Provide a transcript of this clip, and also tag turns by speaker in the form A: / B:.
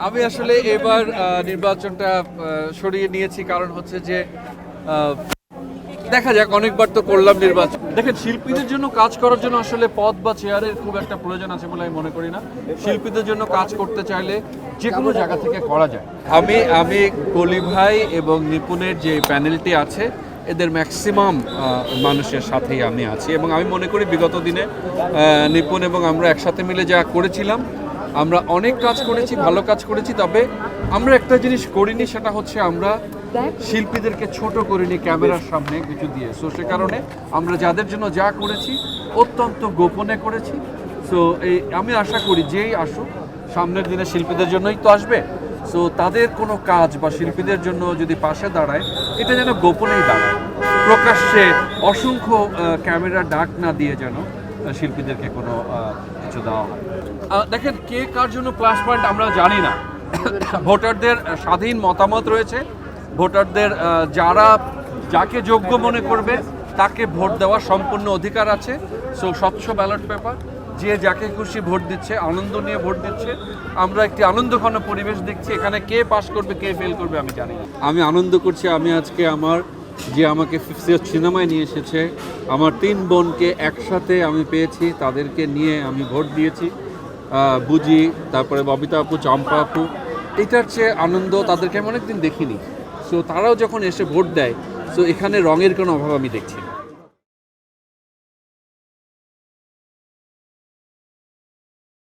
A: আমি আসলে এবার নির্বাচনটা সরিয়ে নিয়েছি, কারণ হচ্ছে যে দেখা যাক, অনেকবার তো করলাম নির্বাচন। দেখেন, শিল্পীদের জন্য কাজ করার জন্য আসলে পদ বা চেয়ারের খুব একটা প্রয়োজন আছে বলে আমি মনে করি না। শিল্পীদের জন্য কাজ করতে চাইলে যে কোনো জায়গা থেকে করা যায়। আমি কলি ভাই এবং নিপুণের যে প্যানেলটি আছে, এদের ম্যাক্সিমাম মানুষের সাথেই আমি আছি, এবং আমি মনে করি বিগত দিনে নিপুণ এবং আমরা একসাথে মিলে যা করেছিলাম, আমরা অনেক কাজ করেছি, ভালো কাজ করেছি। তবে আমরা একটা জিনিস করিনি, সেটা হচ্ছে আমরা শিল্পীদেরকে ছোট করিনি ক্যামেরার সামনে কিছু দিয়ে। সো সে কারণে আমরা যাদের জন্য যা করেছি অত্যন্ত গোপনে করেছি। সো আমি আশা করি যেই আসুক, সামনের দিনে শিল্পীদের জন্যই তো আসবে। সো তাদের কোনো কাজ বা শিল্পীদের জন্য যদি পাশে দাঁড়ায়, এটা যেন গোপনেই দাঁড়ায়, প্রকাশ্যে অসংখ্য ক্যামেরা ডাক না দিয়ে যেন শিল্পীদেরকে কোনো কিছু দেওয়া হয়। দেখেন, কে কার জন্য প্লাস পয়েন্ট আমরা জানি না। ভোটারদের স্বাধীন মতামত রয়েছে। ভোটারদের যাকে যোগ্য মনে করবে তাকে ভোট দেওয়ার সম্পূর্ণ অধিকার আছে। সো স্বচ্ছ ব্যালট পেপার, যে যাকে খুশি ভোট দিচ্ছে, আনন্দ নিয়ে ভোট দিচ্ছে। আমরা একটি আনন্দঘন পরিবেশ দেখছি। এখানে কে পাস করবে কে ফেল করবে আমি জানি না। আমি আনন্দ করছি। আমি আজকে আমাকে সিনেমায় নিয়ে এসেছে, আমার 3 বোনকে একসাথে আমি পেয়েছি, তাদেরকে নিয়ে আমি ভোট দিয়েছি। বুঝি, তারপরে ববিতা আপু, চম্পা আপু, এটার চেয়ে আনন্দ তাদেরকে আমি অনেকদিন দেখিনি। সো তারাও যখন এসে ভোট দেয়, সো এখানে রঙের কোনো অভাব আমি দেখছি।